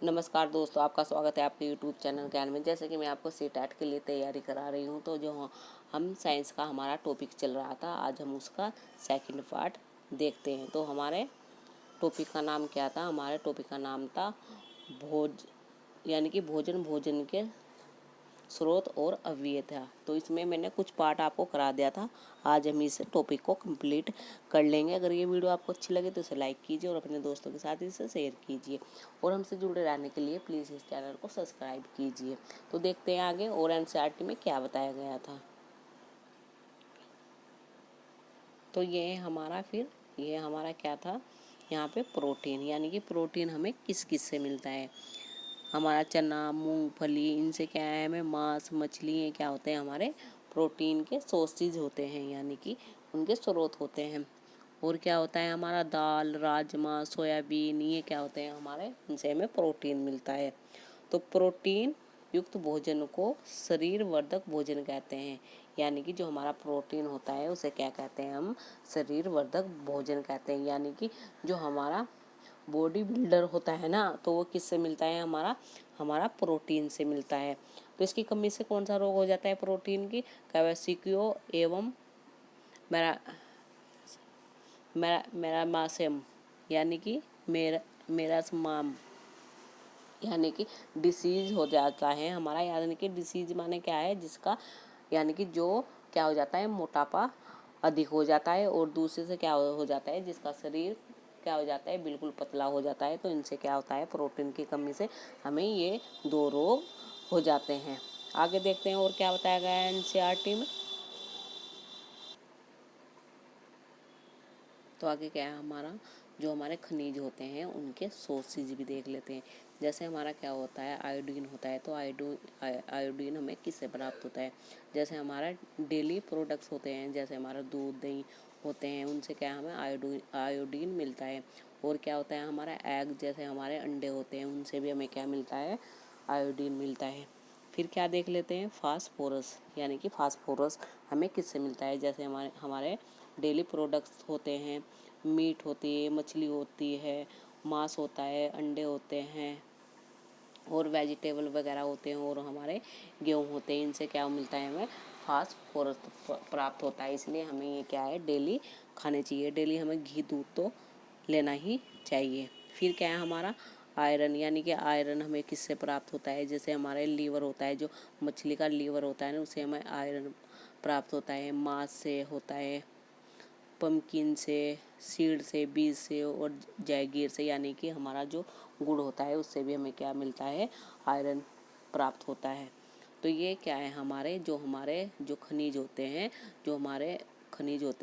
नमस्कार दोस्तों, आपका स्वागत है आपके यूट्यूब चैनल ज्ञान में। जैसे कि मैं आपको सीटेट के लिए तैयारी करा रही हूँ, तो जो हम साइंस का हमारा टॉपिक चल रहा था, आज हम उसका सेकंड पार्ट देखते हैं। तो हमारे टॉपिक का नाम क्या था? हमारे टॉपिक का नाम था भोज यानी कि भोजन के स्रोत और अव्ययता। तो इसमें मैंने कुछ पार्ट आपको करा दिया था। आज हम इस टॉपिक को कंप्लीट कर लेंगे। अगर ये वीडियो आपको अच्छी लगे तो इसे लाइक कीजिए और अपने दोस्तों के साथ इसे शेयर कीजिए, और हमसे जुड़े रहने के लिए प्लीज़ इस चैनल को सब्सक्राइब कीजिए। तो देखते हैं आगे और एनसीईआरटी में क्या बताया गया था। तो ये हमारा क्या था? यहाँ पे प्रोटीन, यानी कि प्रोटीन हमें किस किस से मिलता है। हमारा चना, मूंगफली, इनसे क्या है, हमें मांस, मछली, ये क्या होते हैं, हमारे प्रोटीन के सोर्सेज होते हैं, यानी कि उनके स्रोत होते हैं। और क्या होता है, हमारा दाल, राजमा, सोयाबीन, ये क्या होते हैं हमारे, इनसे हमें प्रोटीन मिलता है। तो प्रोटीन युक्त भोजन को शरीर वर्धक भोजन कहते हैं, यानी कि जो हमारा प्रोटीन होता है उसे क्या कहते हैं, हम शरीर वर्धक भोजन कहते हैं। यानी कि जो हमारा बॉडी बिल्डर होता है ना, तो वो किससे मिलता है, हमारा प्रोटीन से मिलता है। तो इसकी कमी से कौन सा रोग हो जाता है प्रोटीन की? कैल्शियम एवं मेरामासम, यानी कि मेरास्माम, यानी कि डिसीज हो जाता है हमारा। यानी कि डिसीज माने क्या है, जिसका यानी कि जो क्या हो जाता है, मोटापा अधिक हो जाता है, और दूसरे से क्या हो जाता है, जिसका शरीर क्या हो जाता है, बिल्कुल पतला हो जाता है। तो इनसे क्या होता है, प्रोटीन की कमी से हमें ये दो रोग हो जाते हैं। आगे देखते हैं और क्या बताया गया है एनसीईआरटी में। तो आगे क्या है, जो हमारे खनिज होते हैं उनके सोर्सेज भी देख लेते हैं। जैसे हमारा क्या होता है, आयोडीन होता है। तो आयोडीन हमें किससे प्राप्त होता है? जैसे हमारा डेली प्रोडक्ट्स होते हैं, जैसे हमारा दूध, दही होते हैं, उनसे क्या हमें आयोडीन मिलता है। और क्या होता है, हमारा एग, जैसे हमारे अंडे होते हैं, उनसे भी हमें क्या मिलता है, आयोडीन मिलता है। फिर क्या देख लेते हैं, फास्फोरस, यानी कि फास्फोरस हमें किससे मिलता है? जैसे हमारे डेली प्रोडक्ट्स होते हैं, मीट होती है, मछली होती है, मांस होता है, अंडे होते हैं, और वेजिटेबल वगैरह होते हैं, और हमारे गेहूँ होते हैं। इनसे क्या मिलता है, हमें फास्फोरस प्राप्त होता है। इसलिए हमें ये क्या है, डेली खाने चाहिए। डेली हमें घी दूध तो लेना ही चाहिए। फिर क्या है, हमारा आयरन, यानी कि आयरन हमें किससे प्राप्त होता है? जैसे हमारे लीवर होता है, जो मछली का लीवर होता है ना, उससे हमें आयरन प्राप्त होता है। मांस से होता है, पम्पकिन से, सीड से, बीज से, और जैगीर से, यानी कि हमारा जो गुड़ होता है उससे भी हमें क्या मिलता है, आयरन प्राप्त होता है। तो ये क्या है, हमारे जो खनिज होते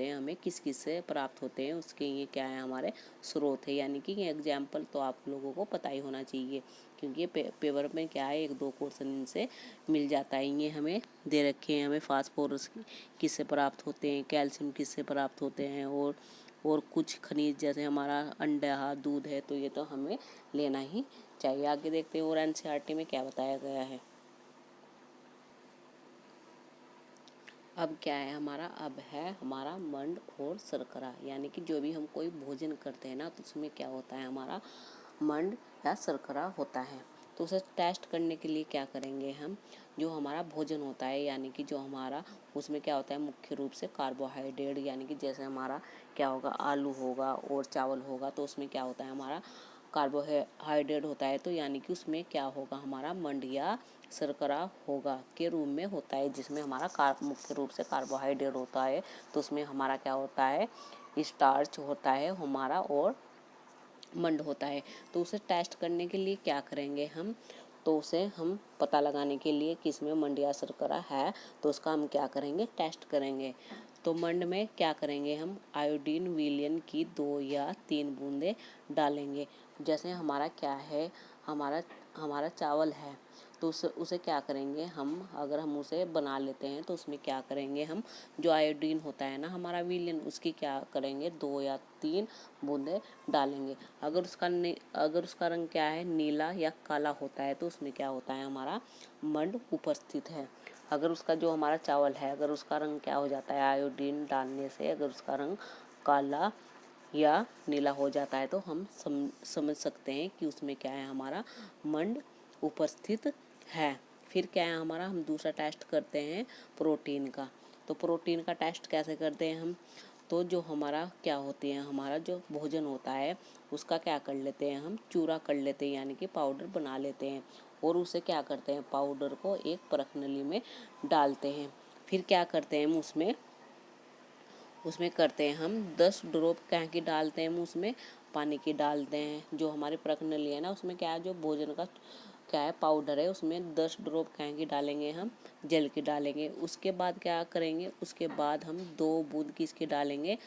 हैं, हमें किस किस से प्राप्त होते हैं, उसके ये क्या है, हमारे स्रोत है। यानी कि ये एग्जाम्पल तो आप लोगों को पता ही होना चाहिए, क्योंकि ये पेपर में क्या है, 1-2 क्वेश्चन इनसे मिल जाता है। ये हमें दे रखे हैं, हमें फास्फोरस किससे प्राप्त होते हैं, कैल्शियम किससे प्राप्त होते हैं, और कुछ खनिज जैसे हमारा अंडा, दूध है, तो ये तो हमें लेना ही चाहिए। आगे देखते हैं और एनसीईआरटी में क्या बताया गया है। अब क्या है हमारा मंड और शर्करा, यानी कि जो भी हम कोई भोजन करते हैं ना, तो उसमें क्या होता है, हमारा मंड या शर्करा होता है। तो उसे टेस्ट करने के लिए क्या करेंगे हम, जो हमारा भोजन होता है, यानी कि जो हमारा उसमें क्या होता है, मुख्य रूप से कार्बोहाइड्रेट, यानी कि जैसे हमारा क्या होगा, आलू होगा और चावल होगा, तो उसमें क्या होता है, हमारा कार्बोहाइड्रेट होता है। तो यानी कि उसमें क्या होगा, हमारा मंड या शर्करा होगा के रूप में होता है, जिसमें हमारा मुख्य रूप से कार्बोहाइड्रेट होता है। तो उसमें हमारा क्या होता है, स्टार्च होता है हमारा, और मंड होता है। तो उसे टेस्ट करने के लिए क्या करेंगे हम, तो उसे हम पता लगाने के लिए कि इसमें मंड या शर्करा है, तो उसका हम क्या करेंगे, टेस्ट करेंगे। तो मंड में क्या करेंगे, हम आयोडीन विलयन की 2 या 3 बूंदें डालेंगे। जैसे हमारा क्या है, हमारा चावल है, तो उसे क्या करेंगे हम, अगर हम उसे बना लेते हैं, तो उसमें क्या करेंगे हम, जो आयोडीन होता है ना हमारा विलयन, उसकी क्या करेंगे, 2 या 3 बूंदें डालेंगे। अगर उसका रंग क्या है, नीला या काला होता है, तो उसमें क्या होता है, हमारा मंड उपस्थित है। अगर उसका जो हमारा चावल है, अगर उसका रंग क्या हो जाता है, आयोडीन डालने से अगर उसका रंग काला या नीला हो जाता है तो हम समझ सकते हैं कि उसमें क्या है, हमारा मंड उपस्थित है। फिर क्या है हमारा, हम दूसरा टेस्ट करते हैं प्रोटीन का। तो प्रोटीन का टेस्ट कैसे करते हैं हम, तो जो हमारा क्या होती है, हमारा जो भोजन होता है उसका क्या कर लेते हैं, हम चूरा कर लेते हैं, यानी कि पाउडर बना लेते हैं। और उसे क्या करते हैं, पाउडर को एक परख नली में डालते हैं। फिर क्या करते हैं हम उसमें करते हैं हम 10 ड्रॉप क्या की डालते हैं हम उसमें, पानी की डालते हैं। जो हमारी परख नली है ना, उसमें क्या है, जो भोजन का क्या है पाउडर है, उसमें 10 ड्रॉप क्या की डालेंगे, हम जल की डालेंगे। उसके बाद क्या करेंगे, उसके बाद हम 2 बूंद किसकी डालेंगे,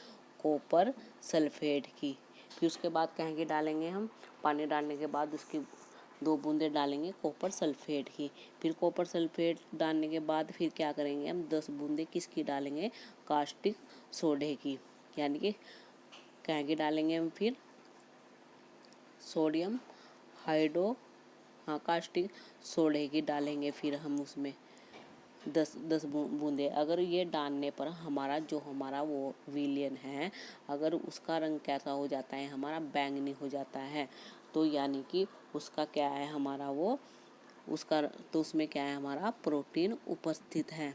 कॉपर सल्फेट की। फिर उसके बाद क्या की डालेंगे, हम पानी डालने के बाद उसकी 2 बूंदे डालेंगे कॉपर सल्फेट की। फिर कॉपर सल्फेट डालने के बाद फिर क्या करेंगे, हम 10 बूंदे किसकी डालेंगे, कास्टिक सोडे की, यानी कि क्या की डालेंगे हम फिर, सोडियम हाइड्रो कास्टिक सोडे की डालेंगे। फिर हम उसमें 10 बूंदे। अगर ये डालने पर हमारा जो हमारा वो विलियन है, अगर उसका रंग कैसा हो जाता है, हमारा बैंगनी हो जाता है, तो यानी कि उसका क्या है, हमारा वो उसका तो उसमें क्या है, हमारा प्रोटीन उपस्थित है।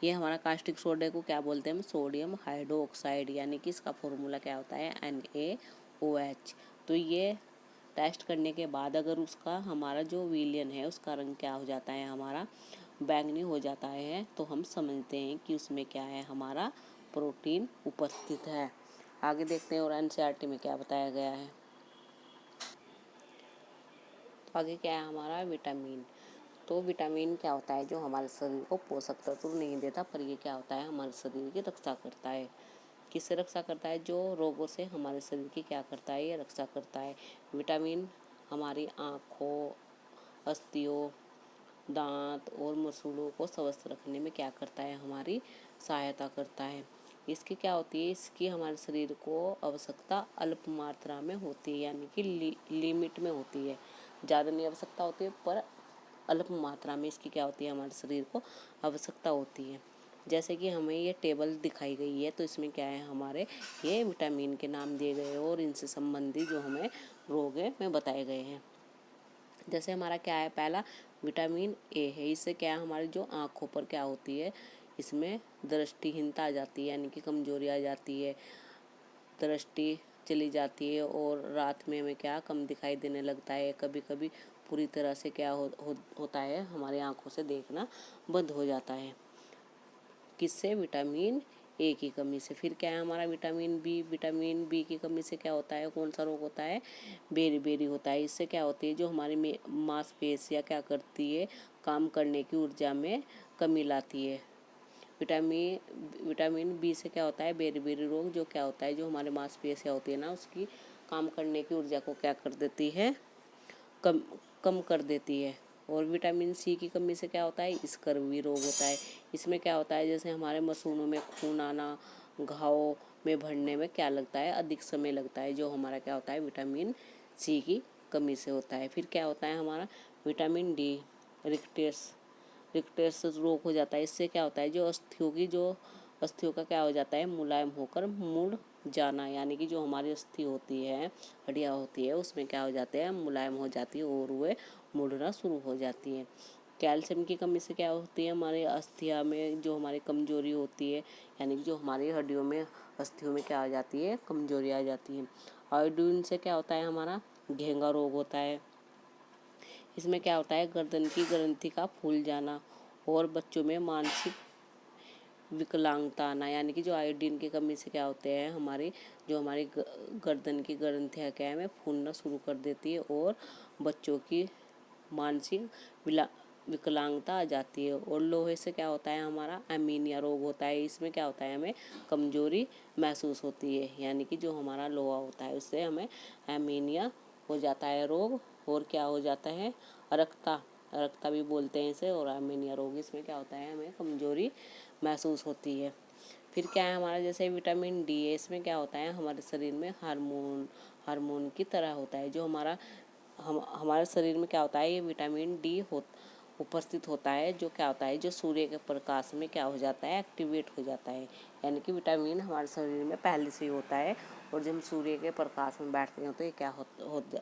ये हमारा कास्टिक सोडे को क्या बोलते हैं, हम सोडियम हाइड्रोक्साइड, यानी कि इसका फॉर्मूला क्या होता है, NaOH। तो ये टेस्ट करने के बाद अगर उसका हमारा जो विलियन है उसका रंग क्या हो जाता है, हमारा बैंगनी हो जाता है, तो हम समझते हैं कि उसमें क्या है, हमारा प्रोटीन उपस्थित है। आगे देखते हैं और NCERT में क्या बताया गया है। तो आगे क्या है हमारा, विटामिन। तो विटामिन क्या होता है, जो हमारे शरीर को पोषक तत्व नहीं देता, पर ये क्या होता है, हमारे शरीर की रक्षा करता है। किससे रक्षा करता है, जो रोगों से हमारे शरीर की क्या करता है, ये रक्षा करता है। विटामिन हमारी आँखों, अस्थियों, दांत और मसूड़ों को स्वस्थ रखने में क्या करता है, हमारी सहायता करता है। इसकी क्या होती है, इसकी हमारे शरीर को आवश्यकता अल्प मात्रा में होती है, यानी कि लिमिट में होती है। ज़्यादा नहीं आवश्यकता होती है, पर अल्प मात्रा में इसकी क्या होती है, हमारे शरीर को आवश्यकता होती है। जैसे कि हमें ये टेबल दिखाई गई है, तो इसमें क्या है, हमारे ये विटामिन के नाम दिए गए हैं और इनसे संबंधित जो हमें रोग है में बताए गए हैं। जैसे हमारा क्या है, पहला विटामिन ए है। इससे क्या है, हमारी जो आँखों पर क्या होती है, इसमें दृष्टिहीनता आ जाती है, यानी कि कमजोरी आ जाती है, दृष्टि चली जाती है और रात में हमें क्या कम दिखाई देने लगता है। कभी कभी पूरी तरह से क्या होता है, हमारी आँखों से देखना बंद हो जाता है। किससे, विटामिन ए की कमी से। फिर क्या है हमारा विटामिन बी की कमी से क्या होता है, कौन सा रोग होता है, बेरी होता है। इससे क्या होती है, जो हमारी मांसपेशियाँ क्या करती है, काम करने की ऊर्जा में कमी लाती है। विटामिन बी से क्या होता है, बेरी रोग, जो क्या होता है, जो हमारे मांसपेशियाँ होती है ना, उसकी काम करने की ऊर्जा को क्या कर देती है, कम कम कर देती है। और विटामिन सी की कमी से क्या होता है, स्कर्वी रोग होता है। इसमें क्या होता है, जैसे हमारे मसूड़ों में खून आना, घाव में भरने में क्या लगता है, अधिक समय लगता है, जो हमारा क्या होता है, विटामिन सी की कमी से होता है। फिर क्या होता है हमारा विटामिन डी, रिक्टेस रोग हो जाता है। इससे क्या होता है, जो अस्थियों का क्या हो जाता है, मुलायम होकर मुड़ जाना, यानी कि जो हमारी अस्थि होती है, हड्डियाँ होती है, उसमें क्या हो जाते हैं, मुलायम हो जाती है और वे मुड़ना शुरू हो जाती है। कैल्शियम की कमी से क्या होती है, हमारे अस्थियाँ में जो हमारी कमजोरी होती है, यानी कि जो हमारी हड्डियों में, अस्थियों में क्या आ जाती है, कमजोरी आ जाती है। आयोडीन से क्या होता है, हमारा घेंगा रोग होता है। इसमें क्या होता है, गर्दन की ग्रंथि का फूल जाना और बच्चों में मानसिक विकलांगता आना, यानी कि जो आयोडीन की कमी से क्या होते हैं, हमारी गर्दन की ग्रंथियाँ क्या है, फूलना शुरू कर देती है और बच्चों की मानसिक विकलांगता आ जाती है। और लोहे से क्या होता है, हमारा एमीनिया रोग होता है। इसमें क्या होता है, हमें कमजोरी महसूस होती है, यानी कि जो हमारा लोहा होता है उससे हमें एमीनिया हो जाता है रोग। और क्या हो जाता है, रक्ता भी बोलते हैं इसे, और एमीनिया रोग, इसमें क्या होता है, हमें कमजोरी महसूस होती है। फिर क्या है हमारा, जैसे विटामिन डी है, इसमें क्या होता है, हमारे शरीर में हार्मोन की तरह होता है। जो हमारे शरीर में क्या होता है, ये विटामिन डी उपस्थित होता है, जो क्या होता है, जो सूर्य के प्रकाश में क्या हो जाता है, एक्टिवेट हो जाता है। यानी कि विटामिन हमारे शरीर में पहले से ही होता है, और जब हम सूर्य के प्रकाश में बैठते हैं तो ये क्या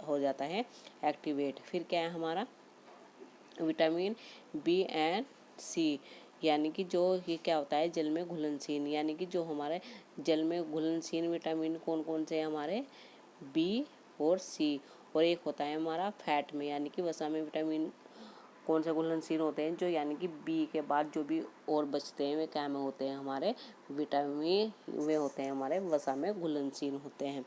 हो जाता है, एक्टिवेट। फिर क्या है हमारा विटामिन बी एंड सी, यानी कि जो ये क्या होता है, जल में घुलनशील, यानी कि जो हमारे जल में घुलनशील विटामिन कौन कौन से हैं हमारे, बी और सी। और एक होता है हमारा फैट में, यानी कि वसा में विटामिन कौन से घुलनशील होते हैं, जो यानी कि बी के बाद जो भी और बचते हैं वे क्या में होते हैं, हमारे विटामिन वे होते हैं हमारे वसा में घुलनशील होते हैं।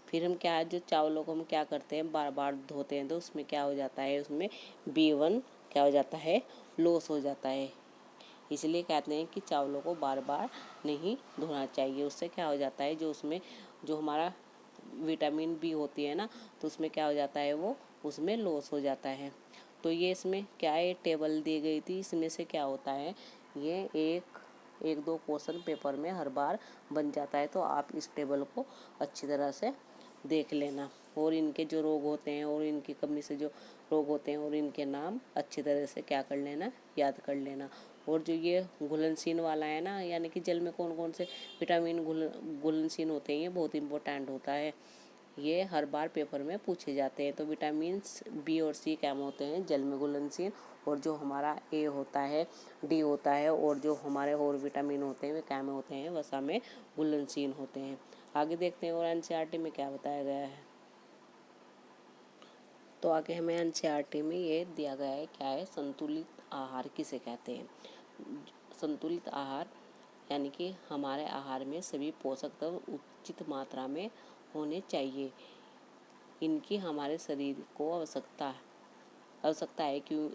फिर हम क्या है, जो चावलों को हम क्या करते हैं, बार बार धोते हैं तो उसमें क्या हो जाता है, उसमें B1 क्या हो जाता है, लॉस हो जाता है। इसलिए कहते हैं कि चावलों को बार बार नहीं धोना चाहिए, उससे क्या हो जाता है, जो उसमें जो हमारा विटामिन बी होती है ना, तो उसमें क्या हो जाता है, वो उसमें लॉस हो जाता है। तो ये इसमें क्या है, टेबल दी गई थी, इसमें से क्या होता है, ये एक दो क्वेश्चन पेपर में हर बार बन जाता है, तो आप इस टेबल को अच्छी तरह से देख लेना, और इनके जो रोग होते हैं और इनकी कमी से जो रोग होते हैं और इनके नाम अच्छी तरह से क्या कर लेना, याद कर लेना। और जो ये घुलनशील वाला है ना, यानी कि जल में कौन कौन से विटामिन घुलनशील होते हैं, ये बहुत इंपॉर्टेंट होता है, ये हर बार पेपर में पूछे जाते हैं। तो विटामिन बी और सी क्या होते हैं, जल में घुलनशील, और जो हमारा ए होता है, डी होता है, और जो हमारे और विटामिन होते हैं वे क्या में होते हैं, वसा में घुलनशील होते हैं। आगे देखते हैं और एनसीईआरटी में क्या बताया गया है। तो आगे हमें एनसीईआरटी में ये दिया गया है, क्या है, संतुलित आहार किसे कहते हैं। संतुलित आहार यानी कि हमारे आहार में सभी पोषक तत्व उचित मात्रा में होने चाहिए, इनकी हमारे शरीर को आवश्यकता है, क्यों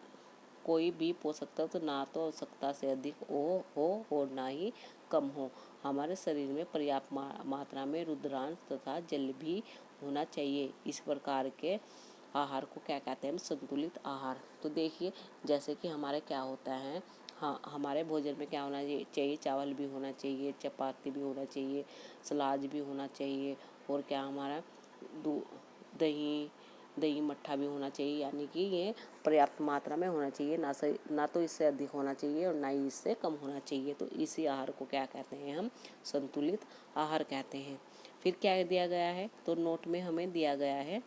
कोई भी पोषक तत्व ना तो आवश्यकता से अधिक हो और ना ही कम हो। हमारे शरीर में पर्याप्त मात्रा में रुद्रांश तथा जल भी होना चाहिए। इस प्रकार के आहार को क्या कहते हैं, संतुलित आहार। तो देखिए, जैसे कि हमारे क्या होता है, हाँ, हमारे भोजन में क्या होना चाहिए, चावल भी होना चाहिए, चपाती भी होना चाहिए, सलाद भी होना चाहिए, और क्या हमारा दही मट्ठा भी होना चाहिए, यानी कि ये पर्याप्त मात्रा में होना चाहिए, ना तो इससे अधिक होना चाहिए और ना ही इससे कम होना चाहिए। तो इसी आहार को क्या कहते हैं, हम संतुलित आहार कहते हैं। फिर क्या दिया गया है, तो नोट में हमें दिया गया है,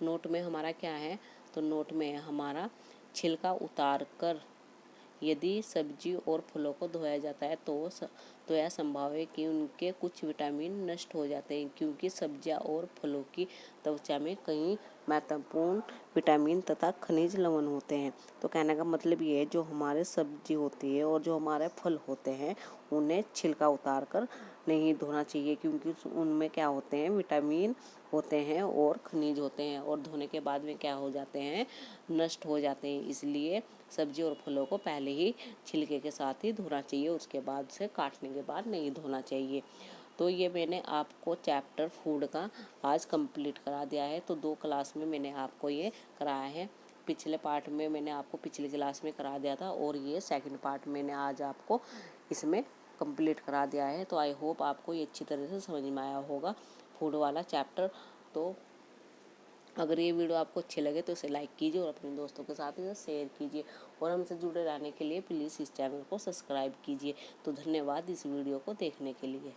नोट में हमारा क्या है, तो नोट में हमारा छिलका उतार कर यदि सब्जी और फलों को धोया जाता है तो यह संभव है कि उनके कुछ विटामिन नष्ट हो जाते हैं, क्योंकि सब्जियां और फलों की त्वचा में कई महत्वपूर्ण विटामिन तथा खनिज लवण होते हैं। तो कहने का मतलब ये है, जो हमारे सब्जी होती है और जो हमारे फल होते हैं उन्हें छिलका उतार कर नहीं धोना चाहिए, क्योंकि उनमें क्या होते हैं, विटामिन होते हैं और खनिज होते हैं, और धोने के बाद में क्या हो जाते हैं, नष्ट हो जाते हैं। इसलिए सब्जी और फलों को पहले ही छिलके के साथ ही धोना चाहिए, उसके बाद से काटने के बाद नहीं धोना चाहिए। तो ये मैंने आपको चैप्टर फूड का आज कंप्लीट करा दिया है। तो 2 क्लास में मैंने आपको ये कराया है। पिछले पार्ट में मैंने आपको पिछली क्लास में करा दिया था, और ये सेकंड पार्ट मैंने आज आपको इसमें कंप्लीट करा दिया है। तो आई होप आपको ये अच्छी तरह से समझ में आया होगा फूड वाला चैप्टर। तो अगर ये वीडियो आपको अच्छे लगे तो इसे लाइक कीजिए और अपने दोस्तों के साथ इसे शेयर कीजिए, और हमसे जुड़े रहने के लिए प्लीज़ इस चैनल को सब्सक्राइब कीजिए। तो धन्यवाद इस वीडियो को देखने के लिए।